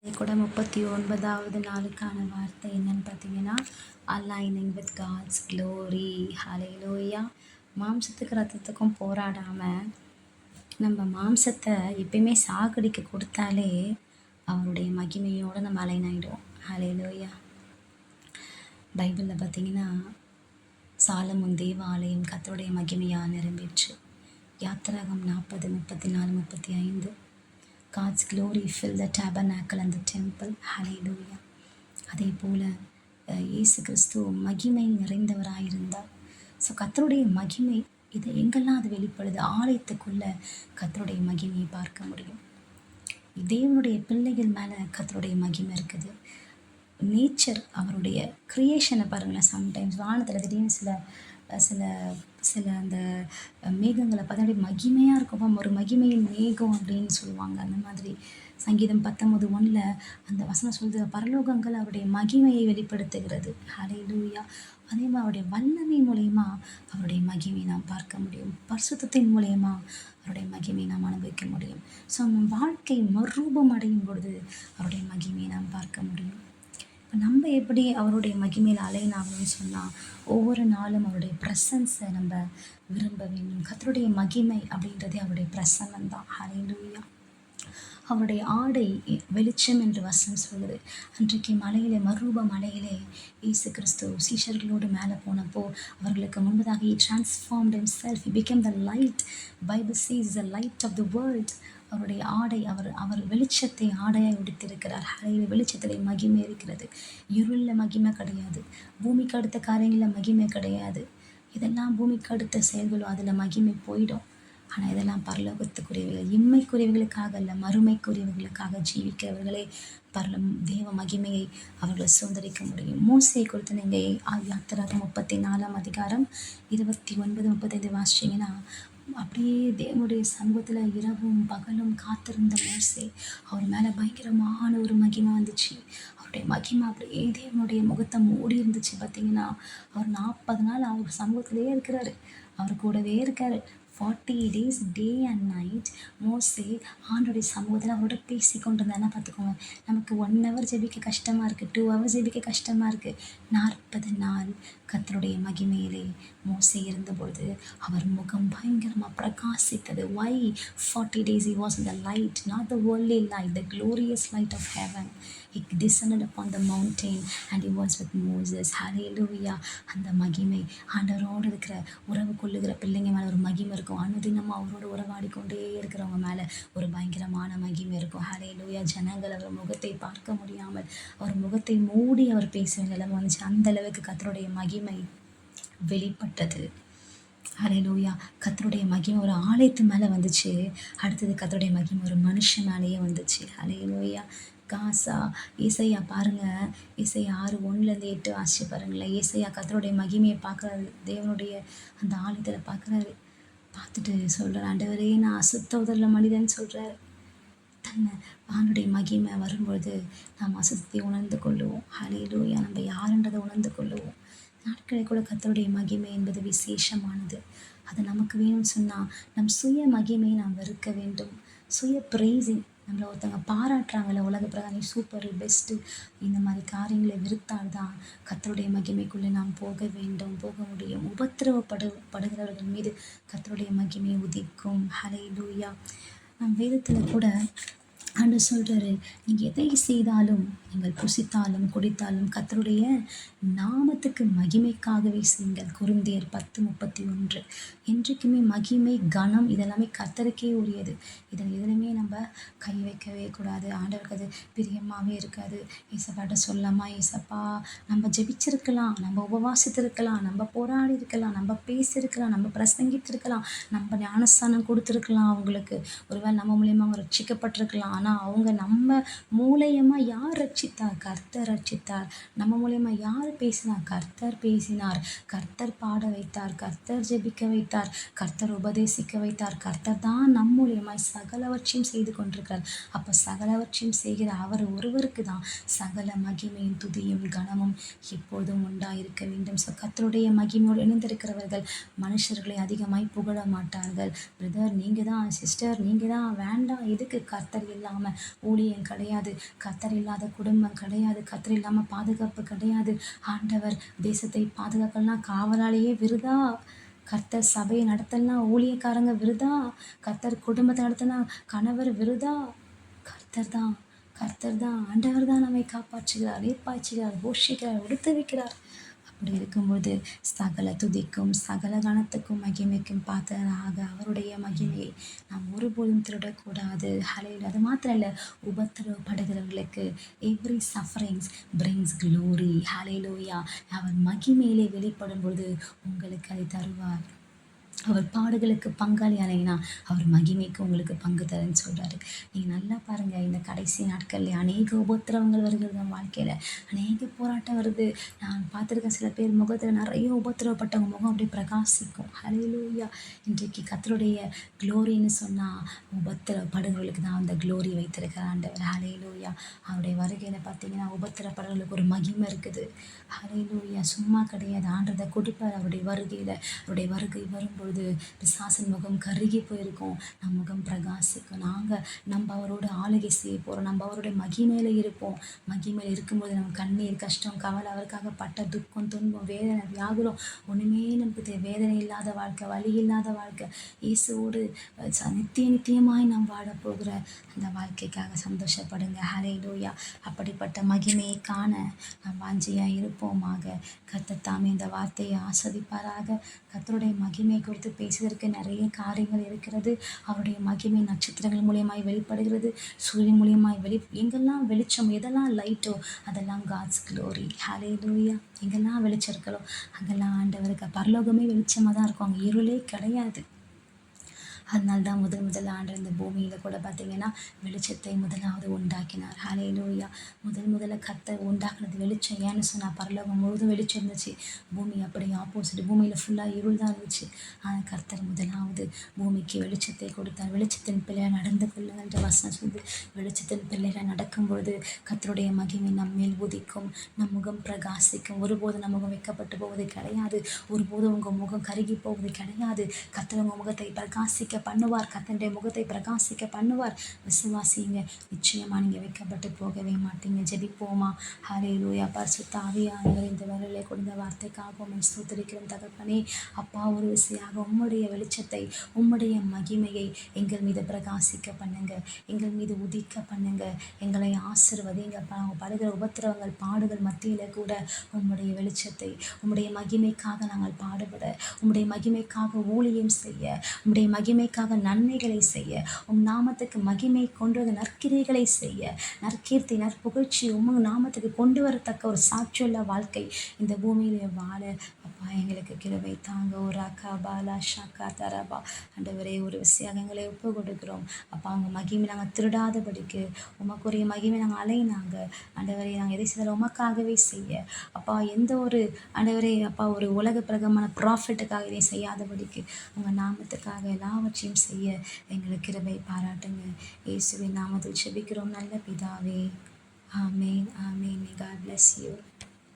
கூட 39வது நாளுக்கான வார்த்தை என்னன்னு பார்த்தீங்கன்னா, அலைனிங் வித் காட்ஸ் க்ளோரி. ஹalleluya. மாம்சத்துக்கும் ரத்தத்துக்கும் போராடாம, நம்ம மாம்சத்தை எப்பயுமே சாகடிக்க கொடுத்தாலே, அவருடைய மகிமையோடு நம்ம அலைன் ஆகிடுவோம். ஹalleluya. பைபிளில் பார்த்தீங்கன்னா, சாலமோன் தேவாலயம் கர்த்தருடைய மகிமையால் நிரம்பிற்று. யாத்திராகம் 40, 34, 35. God's glory filled the tabernacle and the temple. Hallelujah. அதே போல் இயேசு கிறிஸ்து மகிமை நிறைந்தவராயிருந்தார். ஸோ கர்த்தருடைய மகிமை இது எங்கெல்லாம் அது வெளிப்படுது, ஆலயத்துக்குள்ள கர்த்தருடைய மகிமையை பார்க்க முடியும். தேவனுடைய பிள்ளைகள் மேலே கர்த்தருடைய மகிமை இருக்குது. நேச்சர் அவருடைய க்ரியேஷனை பாருங்களேன். சம்டைம்ஸ் வானத்தில் திடீர்னு சில சில சில அந்த மேகங்களை பார்த்தா அப்படியே மகிமையாக இருக்கும். ஒரு மகிமையின் மேகம் அப்படின்னு சொல்லுவாங்க. அந்த மாதிரி சங்கீதம் 19:1 அந்த வசனம் சொல்லுது, பரலோகங்கள் அவருடைய மகிமையை வெளிப்படுத்துகிறது. ஹல்லேலூயா. அதே மாதிரி அவருடைய வல்லமை மூலயமா அவருடைய மகிமையை நாம் பார்க்க முடியும். பரிசுத்தத்தின் மூலயமா அவருடைய மகிமையை நாம் அனுபவிக்க முடியும். ஸோ நம்ம வாழ்க்கை மறுரூபம் அடையும் பொழுது அவருடைய மகிமையை நாம் பார்க்க முடியும். நம்ம எப்படி அவருடைய மகிமையில் அலைன் ஆகணும்னு சொன்னால், ஒவ்வொரு நாளும் அவருடைய ப்ரெசன்ஸை நம்ம விரும்ப வேண்டும். கர்த்தருடைய மகிமை அப்படின்றதே அவருடைய பிரசன்னம் தான். ஹல்லேலூயா. அவருடைய ஆடை வெளிச்சம் என்று வசனம் சொல்லுது. அன்றைக்கு மலையிலே, மறுரூப மலையிலே இயேசு கிறிஸ்து சீஷர்களோடு மேலே போனப்போ அவர்களுக்கு முன்பதாக he transformed himself. He became the light. Bible says the light of the world. அவருடைய ஆடை அவர் வெளிச்சத்தை ஆடையாய் உடுத்திருக்கிறார். வெளிச்சத்தில் மகிமை இருக்கிறது. இருளில் மகிமை கிடையாது. பூமிக்கு அடுத்த காரியங்களில் மகிமை கிடையாது. இதெல்லாம் பூமிக்கு அடுத்த செயல்களோ அதில் மகிமை போயிடும். ஆனால் இதெல்லாம் பரலோகத்துக்குரியவைகள், இம்மைக்குரியவைகளுக்காக அல்ல, மறுமைக்குரியவைகளுக்காக ஜீவிக்கிறவர்களே தேவ மகிமையை அவர்கள் சுதந்திரிக்க முடியும். மோசேயை குறித்து நீங்கள் யாத்திராகம் 34 29, 35 வாசிச்சிங்கன்னா, அப்படியே தேவனுடைய சமூகத்தில் இரவும் பகலும் காத்திருந்த மோசே, அவர் மேலே பயங்கரமான ஒரு மகிமை வந்துச்சு. அவருடைய மகிமை அப்படியே தேவனுடைய முகத்தை மூடி இருந்துச்சு. பார்த்தீங்கன்னா, அவர் 40 நாள் அவர் சமூகத்திலே இருக்கிறாரு. அவர் கூடவே இருக்காரு. 40 days டே அண்ட் நைட் மோசே ஆண்டோடைய சமூகத்தில் அவரோட பேசி கொண்டு இருந்தாருன்னா பார்த்துக்கோங்க. நமக்கு 1 hour ஜெபிக்க கஷ்டமாக இருக்குது, 2 hours ஜெபிக்க கஷ்டமாக இருக்குது. 40 நாள் கர்த்தருடைய மகிமையிலே மோசே இருந்தபொழுது அவர் முகம் பயங்கரமாக பிரகாசித்தது. Why 40 days he was in the light, not the worldly light, the glorious light of heaven. He descended upon the mountain and he was with Moses. Hallelujah. அந்த மகிமை ஆண்டவரோடு இருக்கிற உறவு கொள்ளுகிற பிள்ளைங்க மேலே ஒரு மகிமை இருக்கும். அனுதினமாக அவரோடு உறவாடிக்கொண்டே இருக்கிறவங்க மேலே ஒரு பயங்கரமான மகிமை இருக்கும். ஹல்லேலூயா. ஜனங்கள் அவர் முகத்தை பார்க்க முடியாமல் அவர் முகத்தை மூடி அவர் பேசுகிற நிலைமை வந்துச்சு. அந்த அளவுக்கு கர்த்தருடைய மகிமை வெளிப்பட்டது. ஹல்லேலூயா. கர்த்தருடைய மகிமை ஒரு ஆலயத்து மேலே வந்துச்சு. அடுத்தது கர்த்தருடைய மகிமை ஒரு மனுஷன் மேலேயே வந்துச்சு. ஹல்லேலூயா. காசா ஏசையா பாருங்கள், ஏசையா 6:1-8 வாசிச்சு பாருங்களேன். ஏசையா கர்த்தருடைய மகிமையை பார்க்குறாரு. தேவனுடைய அந்த ஆலயத்தில் பார்க்குறாரு. பார்த்துட்டு சொல்கிறார், ஆண்டவரே நான் அசுத்த உதர்ல மனிதன் சொல்கிறார். தன்னை ஆண்டுடைய மகிமை வரும்பொழுது நாம் அசுத்தத்தை உணர்ந்து கொள்ளுவோம். ஹல்லேலூயா. நம்ம யாருன்றதை உணர்ந்து கொள்ளுவோம். நாட்களை கூட கர்த்தருடைய மகிமை என்பது விசேஷமானது. அது நமக்கு வேணும்னு சொன்னால் நம் சுய மகிமையை நாம் வெறுக்க வேண்டும். சுய ப்ரைஸிங், நம்மளை ஒருத்தவங்க பாராட்டுறாங்கல்ல உலக பிரகாரம் சூப்பர் பெஸ்ட்டு, இந்த மாதிரி காரியங்களை வெறுத்தால்தான் கர்த்தருடைய மகிமைக்குள்ளே நாம் போக முடியும். உபத்திரவப்படுகிறவர்கள் மீது கர்த்தருடைய மகிமை உதிக்கும். ஹல்லேலூயா. நம் வேதத்தில் கூட ஆண்டவர் சொல்கிறாரு, நீங்கள் எதை செய்தாலும், நீங்கள் புசித்தாலும் குடித்தாலும் கர்த்தருடைய நாமத்துக்கு மகிமைக்காகவே செய்யுங்கள். கொரிந்தியர் 10:31. என்றைக்குமே மகிமை, கனம் இதெல்லாமே கர்த்தருக்கே உரியது. இதில் எதுலையுமே நம்ம கை வைக்கவே கூடாது. ஆண்டவருக்கு அது பிரியமாகவே இருக்காது. ஏசப்பாட்ட சொல்லலாமா, ஏசப்பா நம்ம ஜெபிச்சிருக்கலாம், நம்ம உபவாசித்திருக்கலாம், நம்ம போராடி இருக்கலாம், நம்ம பேசியிருக்கலாம், நம்ம பிரசங்கித்திருக்கலாம், நம்ம ஞானஸ்தானம் கொடுத்துருக்கலாம், அவங்களுக்கு ஒருவேளை நம்ம மூலியமாக அவங்க ரட்சிக்கப்பட்டிருக்கலாம். ஆனால் அவங்க நம்ம மூலியமாக யார் ரட்சித்தார்? கர்த்தர் ரட்சித்தார். நம்ம மூலியமாக யார் பேசினார்? கர்த்தர் பேசினார். கர்த்தர் பாட வைத்தார். கர்த்தர் ஜெபிக்க வைத்தார். கர்த்தர் உபதேசிக்க வைத்தார். கர்த்தர் தான் நம் மூலியமாய் சகலவற்றையும் செய்து கொண்டிருக்கிறார். அப்போ சகலவற்றையும் செய்கிற அவர் ஒருவருக்கு தான் சகல மகிமையும் துதியும் கனமும் எப்போதும் உண்டாயிருக்க வேண்டும். ஸோ கர்த்தருடைய மகிமையோடு இணைந்திருக்கிறவர்கள் மனுஷர்களை அதிகமாய் புகழ மாட்டார்கள். பிரதர் நீங்கள் தான், சிஸ்டர் நீங்கள் தான், வேண்டாம், எதுக்கு? கர்த்தர் எல்லாம் இல்லாமல் ஊழியம் கிடையாது, கர்த்தர் இல்லாத குடும்பம் கிடையாது, கர்த்தர் இல்லாமல் பாதுகாப்பு கிடையாது. ஆண்டவர் தேசத்தை பாதுகாக்கலாம் காவலாளியே விருதா, கர்த்தர் சபையை நடத்தலனா ஊழியக்காரங்க விருதா, கர்த்தர் குடும்பத்தை நடத்தினா கணவர் விருதா. கர்த்தர் தான், கர்த்தர் தான், ஆண்டவர் தான் நம்மை காப்பாற்றுகிறார், ஏற்பாய்ச்சுகிறார், போஷிக்கிறார், உடுத்து வைக்கிறார். அப்படி இருக்கும்போது சகல துதிக்கும் சகல கணத்துக்கும் மகிமைக்கும் பாத்திரராக அவருடைய மகிமையை நாம் ஒருபோதும் திருடக்கூடாது. ஹல்லேலூயா. அது மாத்திரம் இல்லை, உபத்திரவப்படுகிறவர்களுக்கு எவ்ரி சஃபரிங்ஸ் பிரிங்ஸ் க்ளோரி. ஹல்லேலூயா. அவர் மகிமையிலே வெளிப்படும் பொழுது உங்களுக்கு அதை தருவார். அவர் பாடுகளுக்கு பங்காளியானீங்கன்னா அவர் மகிமைக்கு உங்களுக்கு பங்கு தரேன்னு சொல்கிறாரு. நீங்கள் நல்லா பாருங்கள், இந்த கடைசி நாட்களில் அநேக உபத்திரவங்கள் வருகிறது. நம்ம வாழ்க்கையில் அநேக போராட்டம் வருது. நான் பார்த்துருக்கேன், சில பேர் முகத்தில் நிறைய உபத்திரவப்பட்டவங்க முகம் அப்படியே பிரகாசிக்கும். ஹல்லேலூயா. இன்றைக்கு கர்த்தருடைய க்ளோரின்னு சொன்னால் உபத்திரவப்படுகிறவர்களுக்கு தான் அந்த க்ளோரி வைத்திருக்கிற ஆண்டவர். ஹல்லேலூயா. அவருடைய வருகையில் பார்த்தீங்கன்னா உபத்திரவப்படுறவர்களுக்கு ஒரு மகிமை இருக்குது. ஹல்லேலூயா. சும்மா கிடையாது, ஆண்டதை கொடுப்பார். அவருடைய வருகை வரும்பொழுது பிசாசின் முகம் கருகி போயிருக்கும், நம் முகம் பிரகாசிக்கும். நம்ம அவரோட ஆளுகை செய்ய போகிறோம், நம்ம அவருடைய மகிமையில் இருப்போம். மகிமையில் இருக்கும்போது நம்ம கண்ணீர், கஷ்டம், கவலை, அவருக்காக பட்ட துக்கம், துன்பம், வேதனை, வியாகுலம் ஒன்றுமே நமக்கு வேதனை இல்லாத வாழ்க்கை, வலி இல்லாத வாழ்க்கை, இயேசுவோடு நித்தியமாய் நாம் வாழப்போகிற அந்த வாழ்க்கைக்காக சந்தோஷப்படுங்க. ஹல்லேலூயா. அப்படிப்பட்ட மகிமையை காண நாம் வாஞ்சியாக இருப்போமாக. கர்த்தர் தாமே இந்த வார்த்தையை ஆஸ்வதிப்பாராக. கர்த்தருடைய மகிமை குறித்து பேசுவதற்கு நிறைய காரியங்கள் இருக்கிறது. அவருடைய மகிமை நட்சத்திரங்கள் மூலியமாய் வெளிப்படுகிறது, சூரியன் மூலியமாய் எங்கெல்லாம் வெளிச்சம், எதெல்லாம் லைட்டோ அதெல்லாம் காட்ஸ் க்ளோரி. ஹல்லேலூயா. எங்கெல்லாம் வெளிச்சம் இருக்கலோ அங்கெல்லாம் ஆண்டவருக்கு பரலோகமே வெளிச்சமாக தான் இருக்கும், அங்கே இருளே கிடையாது. அதனால தான் முதல் ஆண்டு இந்த பூமியில் கூட பார்த்திங்கன்னா வெளிச்சத்தை முதலாவது உண்டாக்கினார். ஹல்லேலூயா. முதல்ல கர்த்தர் உண்டாக்குனது வெளிச்சம். ஏன்னு சொன்னால் பரலோகம் முழுவதும் வெளிச்சம் இருந்துச்சு, பூமி அப்படி ஆப்போசிட், பூமியில் ஃபுல்லாக இருள் தான் இருந்துச்சு. ஆனால் கர்த்தர் முதலாவது பூமிக்கு வெளிச்சத்தை கொடுத்தார். வெளிச்சத்தின் பிள்ளையாக நடந்து கொள்ளுங்கள் என்ற வசனம் சொல்லி, வெளிச்சத்தின் பிள்ளைகள் நடக்கும்பொழுது கர்த்தருடைய மகிமை நம்மேல் உதிக்கும், நம் முகம் பிரகாசிக்கும். ஒருபோதும் நம் முகம் வைக்கப்பட்டு போவது கிடையாது, ஒருபோதும் உங்கள் முகம் கருகி போவது கிடையாது. கர்த்தர் உங்கள் முகத்தை பிரகாசிக்க பண்ணுவார், கர்த்தருடைய முகத்தை பிரகாசிக்க பண்ணுவார். விசுவாசிங்க, நிச்சயமா நீங்கள் வைக்கப்பட்டு போகவே மாட்டீங்க. ஜெபிப்போமா? ஹல்லேலூயா. பரிசுத்த ஆவியானவர் இந்த வேளையிலே கொடுத்த வார்த்தைக்காக உம்மை ஸ்தோத்திரிக்கிறோம் தகப்பனே. அப்பா, ஒரு விசையாக உம்முடைய வெளிச்சத்தை, உம்முடைய மகிமையை எங்கள் மீது பிரகாசிக்க பண்ணுங்க, எங்கள் மீது உதிக்க பண்ணுங்க, எங்களை ஆசீர்வதிங்க. படுகிற உபத்திரவங்கள், பாடுகள் மத்தியில் கூட உம்முடைய வெளிச்சத்தை, உம்முடைய மகிமைக்காக நாங்கள் பாடுபட, உம்முடைய மகிமைக்காக ஊழியம் செய்ய, உம்முடைய மகிமைக்காக நன்மைகளை செய்ய, உம் நாமத்துக்கு மகிமை கொண்டு வந்து நற்கிரிகளை செய்ய, நற்கீர்த்தி, நற்புகழ்ச்சி உம் நாமத்துக்கு கொண்டு வரத்தக்க ஒரு சாட்சியுள்ள வாழ்க்கை இந்த பூமியிலே வாழ அப்பா எங்களுக்கு கிருபை தாங்க. ஒரு அக்கா பாலா ஷாக்கா தரபா ஆண்டவரே, ஒரு விஷயம் எங்களை ஒப்பு கொடுக்குறோம் அப்பா. அவங்க மகிமை நாங்கள் திருடாதபடிக்கு, உமக்குரிய மகிமை நாங்கள் அலையினாங்க ஆண்டவரே. நாங்கள் எதை செய்தாலும் உமக்காகவே செய்ய அப்பா, எந்த ஒரு ஆண்டவரே அப்பா ஒரு உலக பிரகமான ப்ராஃபிட்டுக்காக இதை செய்யாதபடிக்கு உங்கள் நாமத்துக்காக எல்லாவற்றையும் செய்ய எங்களுக்கு கிருபை பாராட்டுங்க. இயேசுவின் நாமத்தில் ஜெபிக்கிறோம் நல்ல பிதாவே. ஆமேன், ஆமேன். God bless you.